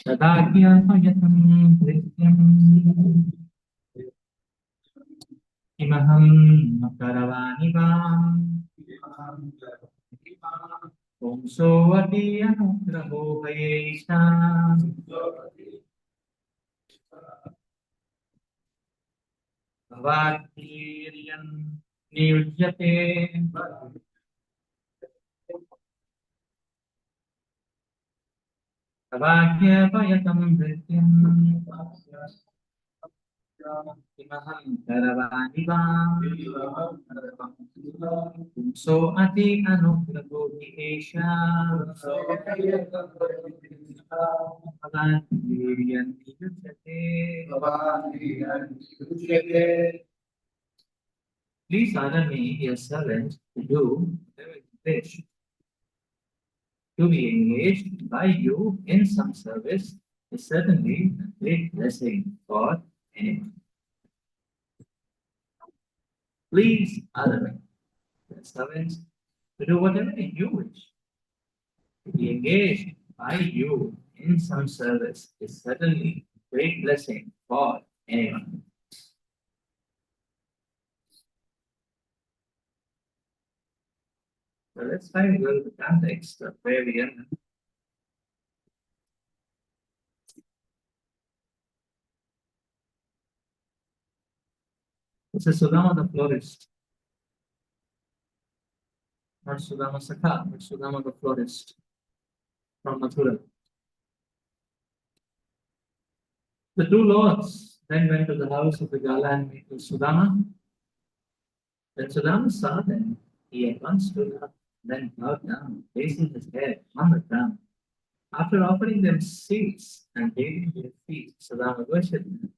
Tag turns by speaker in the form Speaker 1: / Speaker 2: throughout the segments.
Speaker 1: तदाज्ञापयतं कृत्यम् किमहं न करवाणि वाम् पुंसोऽपि अनुग्रहो भयेषाम् भवाद्भिर्यन् नियुज्यते तवाज्ञापयतं कृत्यम् किमहं करवाणि वाम् पुंसो अति अनुग्रहो एषा भवान् Please order me, your servant, to do whatever you wish, to be engaged by you in some service is certainly a great blessing for anyone. Please order me, your servants, to do whatever you wish, to be engaged by you in some service is certainly a great blessing for anyone. So let's find a little the context of where we are. This is Sudama the florist, not Sudama Sakha, but Sudama the florist from Mathura. The two lords then went to the house of the Gala and met with Sudama. When Sudama saw them, he at once stood up, then bowed down, placing his head on the ground. After offering them seats and bathing their feet, Sudama worshipped them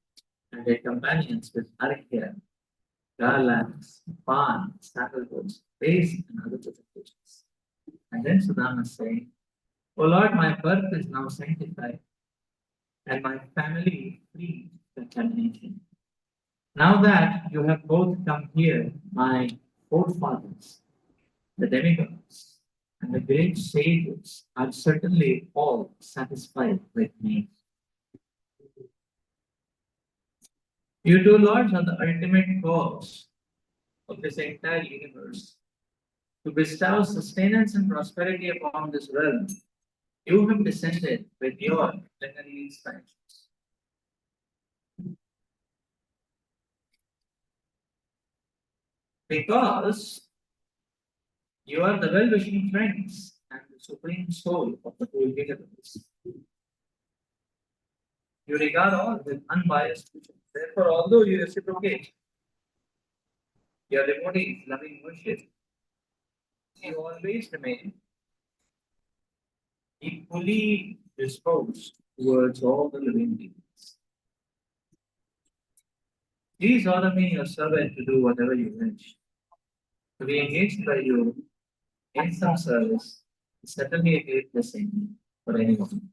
Speaker 1: and their companions with arghya, garlands, pan, sandalwoods, paste, and other presentations. And then Sudama saying, O Lord, my birth is now sanctified, and my family free from contamination. Now that you have both come here, my forefathers, the demigods, and the great sages are certainly all satisfied with me. You two lords are the ultimate cause of this entire universe. To bestow sustenance and prosperity upon this realm, you have descended with your plenary expansions. Because you are the well-wishing friends and the supreme soul of the whole universe. You regard all with unbiased vision. Therefore, although you reciprocate your devotees' loving worship, you always remain equally disposed towards all the living beings. Please order me your servant to do whatever you wish. To be engaged by you in some service is certainly a great blessing for anyone.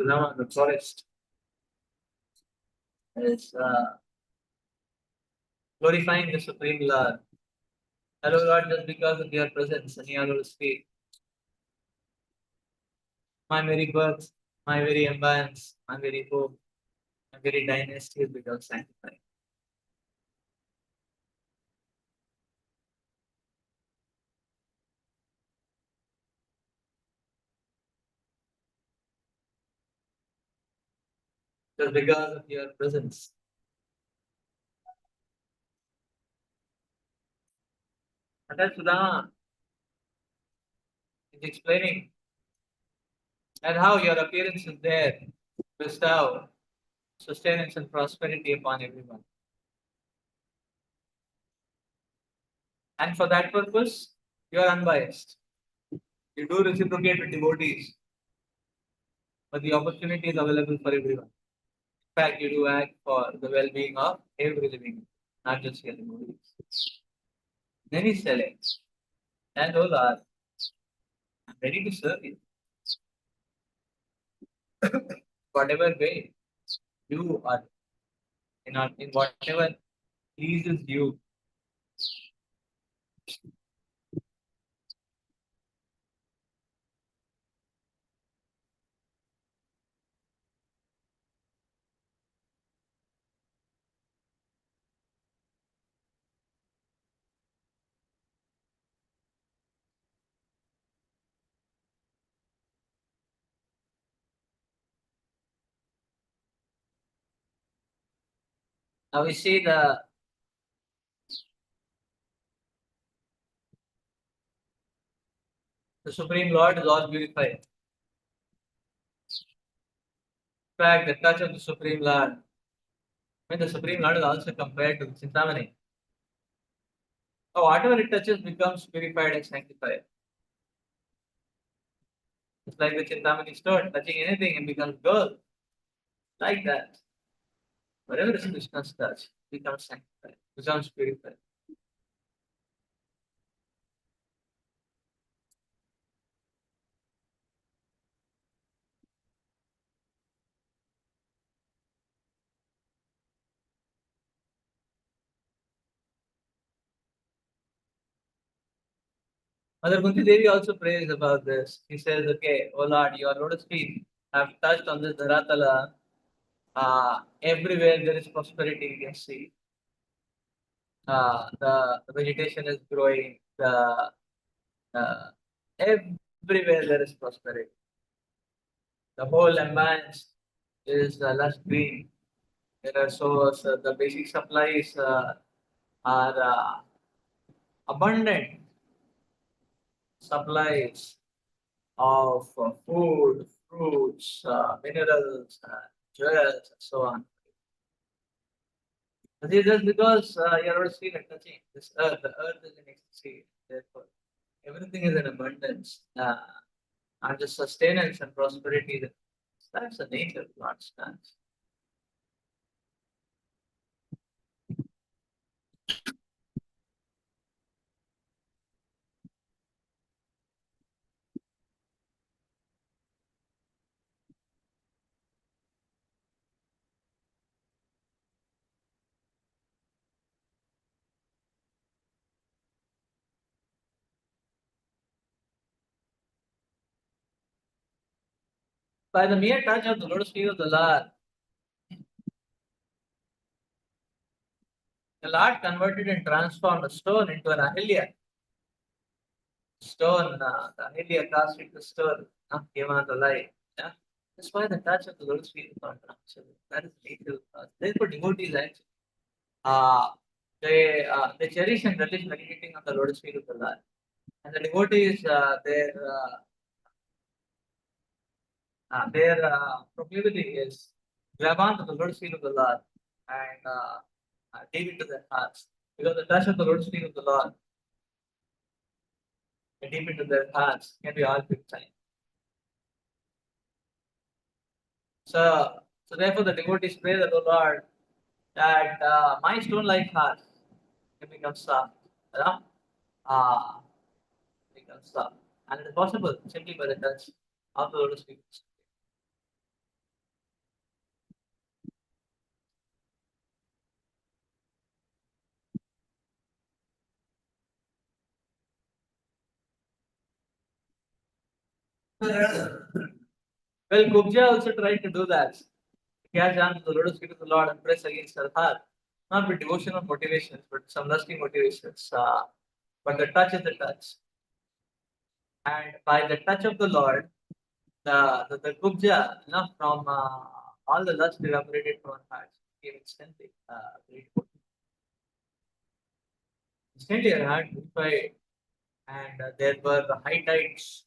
Speaker 1: Sudama, the forest, is glorifying the Supreme Lord. Hello, Lord, just because of your presence, and you will speak. My very birth, my very ambience, my very hope, my very dynasty has become sanctified. Just because of your presence. And then Sudama is explaining and how your appearance is there to bestow sustenance and prosperity upon everyone. And for that purpose, you are unbiased. You do reciprocate with devotees, but the opportunity is available for everyone. In fact, you do act for the well-being of every living, not just your devotees. Then he's telling, and oh Lord, I'm ready to serve you. Whatever way you are in whatever pleases you. Now we see the Supreme Lord is all purified. In fact, the touch of the Supreme Lord, when the Supreme Lord is also compared to the Chintamani. So whatever it touches becomes purified and sanctified. It's like the Chintamani stone, touching anything it becomes gold. Like that. Whatever is Krishna's touch becomes sanctified, becomes purified. Mother Kunti Devi also prays about this. He says, okay, oh Lord, your lotus feet have touched on this Dharatala. Everywhere there is prosperity, you can see. The vegetation is growing. Uh, Everywhere there is prosperity. The whole environment is lush green. There are so the basic supplies are abundant supplies of food, fruits, minerals, jewels, and so on. This is just because you are seeing and touching this earth. The earth is in ecstasy. Therefore, everything is in abundance. And the sustenance and prosperity. That's the nature of God's dance. By the mere touch of the lotus feet of the Lord converted and transformed a stone into an ahilya. Stone, the ahilya cast into stone, came on the light. Yeah? That's why the touch of the lotus feet is not actually. That is nature. Therefore, devotees actually, uh, they cherish and relish meditating on the lotus feet of the Lord. And the devotees, their proclivity is grab onto the lotus feet of the Lord and take it to their hearts. Because the touch of the lotus feet of the Lord and deep into their hearts can be all big time. So therefore the devotees pray that, O Lord, that my stone-like heart can become soft. You know? Uh, Become soft. And it is possible simply by the touch of the lotus feet. Well, Kubja also tried to do that. Catch on to the lotus feet of the Lord and press against her heart. Not with devotional motivations, but some lusty motivations. But the touch is the touch. And by the touch of the Lord, the kubja, from all the lust evaporated from our hearts, came instantly. Instantly, our heart purified, and there were the high tides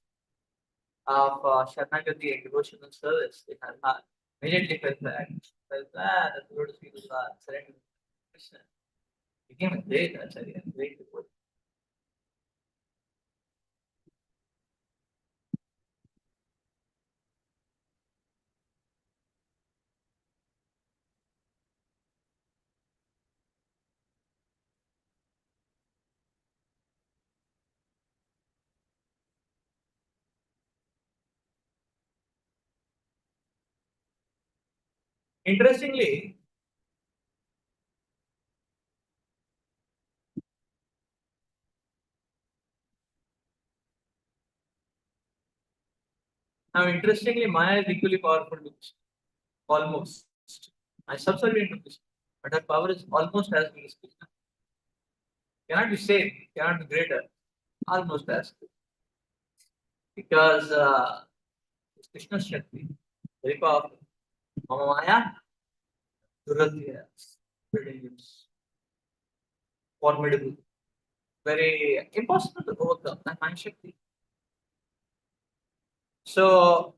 Speaker 1: of Sharanagati and devotional service in her heart. Immediately felt that the Lord is people are surrendered to Krishna. Became a great acharya, great devotee. Interestingly, Maya is equally powerful to Krishna. Almost. I subservient to Krishna, but her power is almost as big as Krishna. Cannot be same, cannot be greater, almost as good. Because it's Krishna's Shakti, very powerful. Mama Maya, Duratya, very dangerous, formidable, very impossible to overcome. That Maya Shakti. So,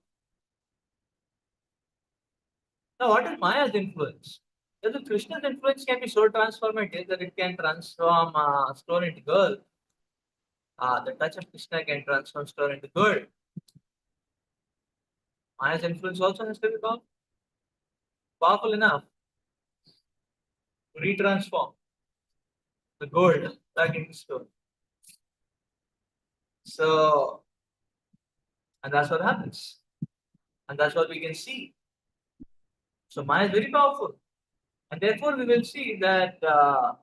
Speaker 1: now what is Maya's influence? Because Krishna's influence can be so transformative that it can transform stone into girl. The touch of Krishna can transform stone into gold. Maya's influence also has to be powerful enough to retransform the gold back into stone. So, and that's what happens. And that's what we can see. So, Maya is very powerful. And therefore, we will see that uh,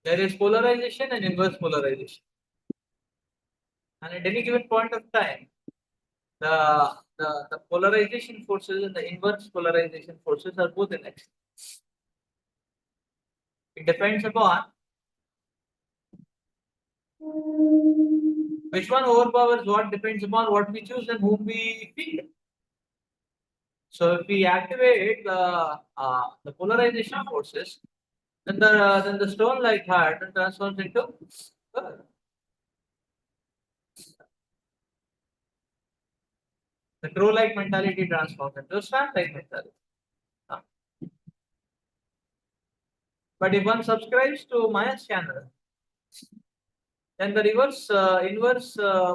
Speaker 1: there is polarization and inverse polarization. And at any given point of time, the polarization forces and the inverse polarization forces are both in action. It depends upon which one overpowers what, depends upon what we choose and whom we feed. So if we activate the polarization forces, then the stone like heart transforms into earth. The crow like mentality transforms into swan like mentality. Uh, But if one subscribes to Maya's channel, then the inverse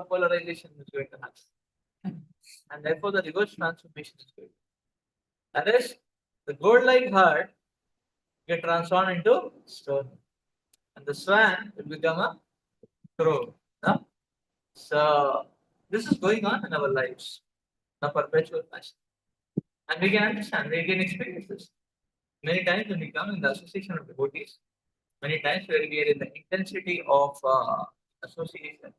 Speaker 1: polarization is going to happen. And therefore the reverse transformation is going to happen. That is, the gold like heart get transformed into stone. And the swan will become a crow. No? So this is going on in our lives in a perpetual fashion. And we can understand, we can experience this. Many times when we come in the association of devotees, many times where we are in the intensity of association,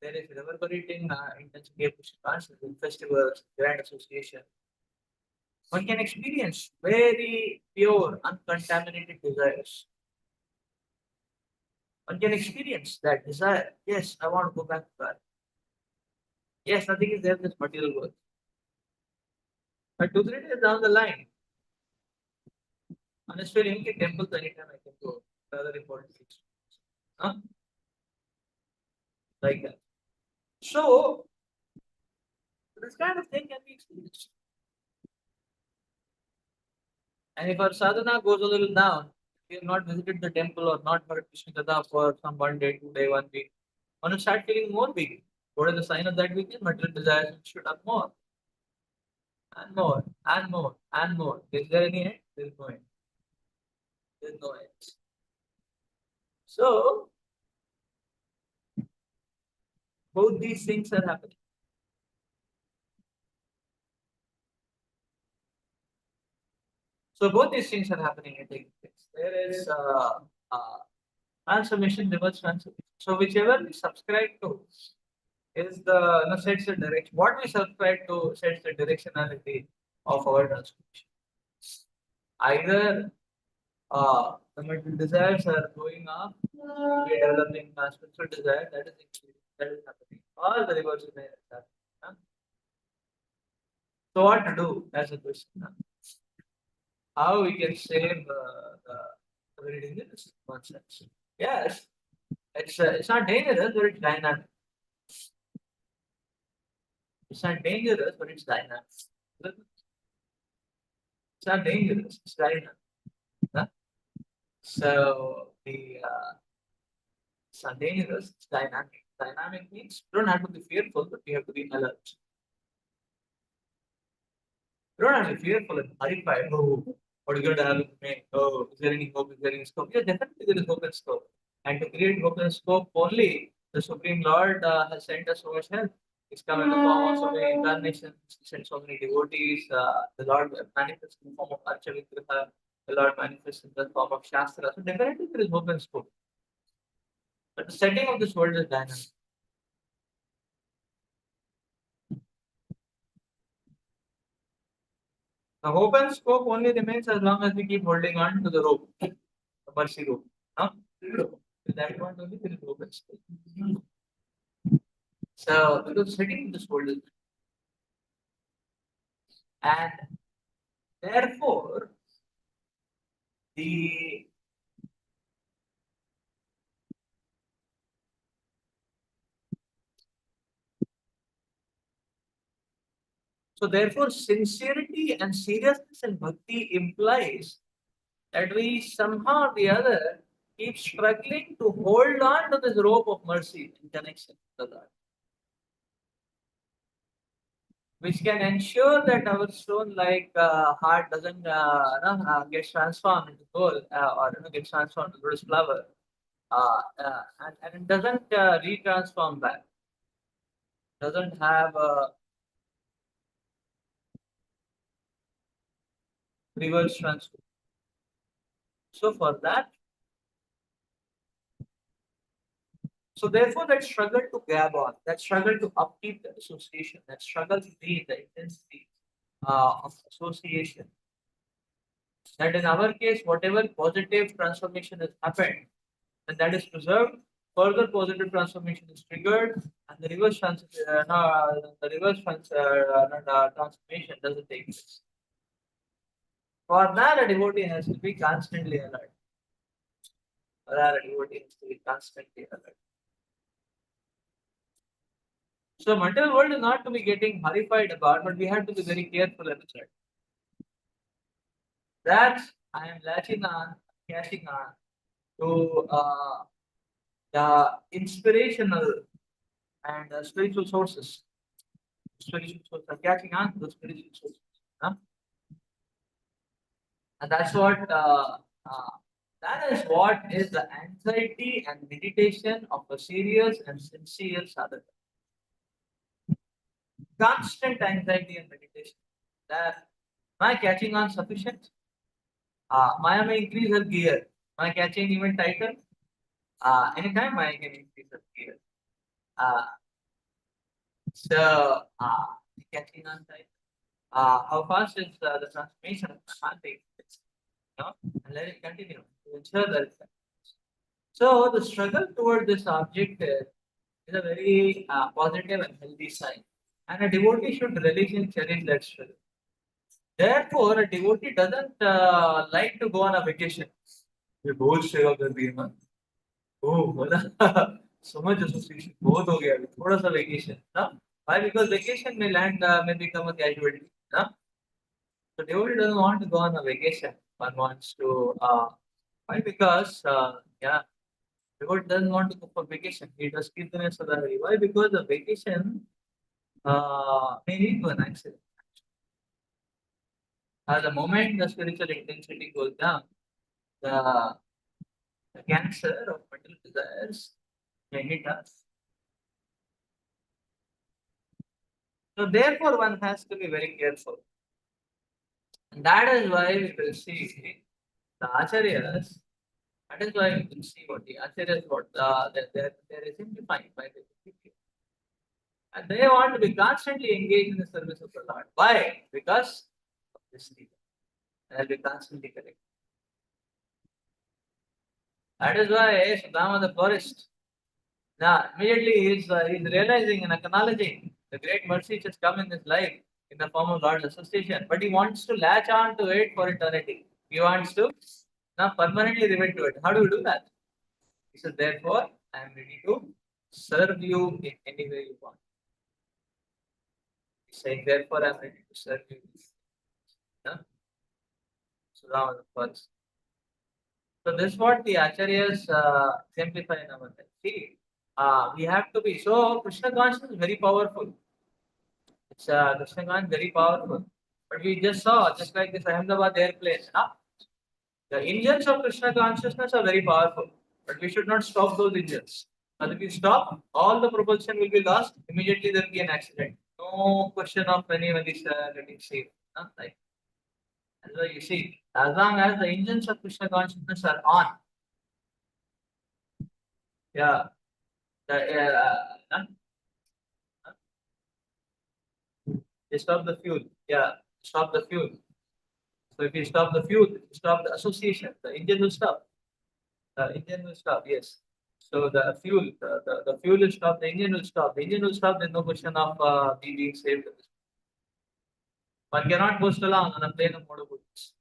Speaker 1: there is reverberating intensity of Pushpans in festivals, grand association. One can experience very pure, uncontaminated desires. One can experience that desire. Yes, I want to go back to that. Yes, nothing is there in this material world. But 2 3 days down the line, honestly, in the temples anytime I can go. Rather important things. Huh? Like that. So this kind of thing can be experienced. And if our sadhana goes a little down, we have not visited the temple or not heard Krishna Katha for some 1 day, 2 day, 1 week, one will start feeling more weak. What is the sign of that weakness? Material desires should have more and more and more and more. Is there any end? There is no end. There is no end. So both these things are happening. So both these things are happening and taking place. There is uh, transformation, reverse transformation. So whichever we subscribe to is sets the direction. What we subscribe to sets the directionality of our transformation. Either the material desires are going up, we are developing spiritual desire that is increasing, that is happening, or the reverse is happening. Huh? So what to do? That's a question. Huh? How we can save the very dangerous concepts? Yes, it's not dangerous, but it's dynamic. It's not dangerous, but it's dynamic. It's not dangerous, it's dynamic. Huh? So the it's not dangerous, it's dynamic. Dynamic means you don't have to be fearful, but you have to be alert. You don't have to be fearful and horrified. Oh, what is going to happen to me? Oh, is there any hope? Is there any scope? Yeah, definitely there is hope and scope. And to create hope and scope only, the Supreme Lord has sent us over help. He's come in the form of so many incarnations, he sent so many devotees. The Lord manifests in the form of Archavigraha, the Lord manifests in the form of Shastra. So definitely there is hope and scope. But the setting of this world is dynamic. The hope and scope only remains as long as we keep holding on to the rope, the mercy rope. Huh? With that point only there is hope and scope. So because setting of this world is, and therefore the so therefore sincerity and seriousness in bhakti implies that we somehow or the other keep struggling to hold on to this rope of mercy in connection to God, which can ensure that our stone-like heart doesn't get transformed into gold or get transformed into lotus flower, and it doesn't retransform back, doesn't have a reverse transform. So for that, so therefore that struggle to grab on, that struggle to upkeep the association, that struggle to be the intensity of association, that in our case, whatever positive transformation has happened, and that is preserved, further positive transformation is triggered, and the reverse transformation doesn't take place. For that, a devotee has to be constantly alert. For that, a devotee has to be constantly alert. So material world is not to be getting horrified about, but we have to be very careful and alert. That I am latching on, catching on to the inspirational and spiritual sources. Spiritual sources are catching on to the spiritual sources. Huh? And that is what is the anxiety and meditation of a serious and sincere sadhaka. Constant anxiety and meditation. That am I catching on sufficient? Maya may increase her gear. Am I catching even tighter? Anytime Maya can increase her gear. So catching on tight. How fast is the transformation of the content? And let it continue to ensure that. So the struggle toward this objective is a very positive and healthy sign, and a devotee should relish and cherish that struggle. Therefore, a devotee doesn't like to go on a vacation. ये बहुत सेवा कर दी है ना ओह बोला so much association बहुत हो गया अभी थोड़ा सा vacation ना why because vacation may land may become a casualty ना so devotee doesn't want to go on a vacation one wants to why because yeah devotee doesn't want to go for vacation he does kirtan and sadhana why because the vacation may lead to an accident. The moment the spiritual intensity goes down, the, the cancer of material desires may hit us. So therefore, one has to be very careful. And that is why we will see the acharyas. That is why we will see what the acharyas what they're simplifying by the people. And they want to be constantly engaged in the service of the Lord. Why? Because of this need. And they'll be constantly correct. That is why Sudama the florist, now immediately he's realizing and acknowledging the great mercy which has come in his life in the form of Lord's association, but he wants to latch on to it for eternity. He wants to now permanently remain to it. How do you do that? He says, therefore, I am ready to serve you in any way you want. He's saying, therefore, I am ready to serve you. Huh? Sudama the first. So this is what the acharyas simplify in our life. See, we have to be so Krishna consciousness is very powerful. It's Krishna consciousness very powerful. But we just saw, just like this Ahmedabad airplane, huh? The engines of Krishna consciousness are very powerful, but we should not stop those engines. But if you stop, all the propulsion will be lost. Immediately there will be an accident. No question of anybody getting saved. Not like that's why you see, as long as the engines of Krishna consciousness are on, yeah, the, they stop the fuel. Yeah, stop the fuel. So if you stop the fuel, you stop the association. The engine will stop. The engine will stop. Yes. So the fuel, the fuel will stop. The engine will stop. The engine will stop. There's no question of being saved. One cannot coast along on a plane of motor goodness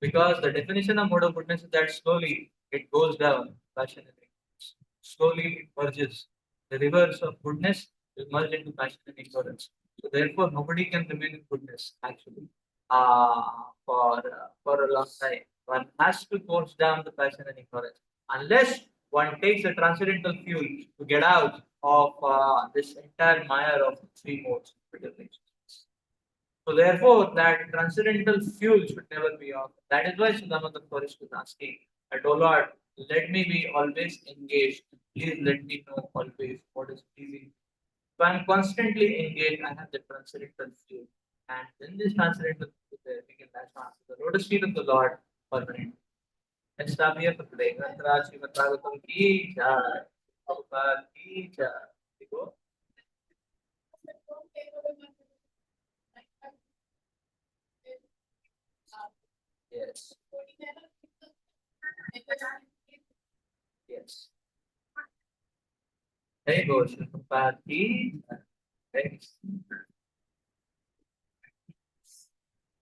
Speaker 1: because the definition of motor goodness is that slowly it goes down. Passion and ignorance. Slowly it merges. The rivers of goodness will merge into passion and ignorance. So therefore, nobody can remain in goodness actually for a long time. One has to course down the passion and ignorance unless one takes a transcendental fuel to get out of this entire mire of three modes. So therefore, that transcendental fuel should never be off. That is why Sudama the forest was asking, "Oh Lord, let me be always engaged. Please let me know always what is pleasing." So I'm constantly engaged. I have the transcendental fuel. And in this transcendental fuel, there we can latch on to the lotus feet of the Lord permanently. Let's stop here for today. Mantra Srimad Bhagavatam ki jai. Prabhupada ki jai. We go. Yes. Yes. There you go. Prabhupada ki jai. Thanks.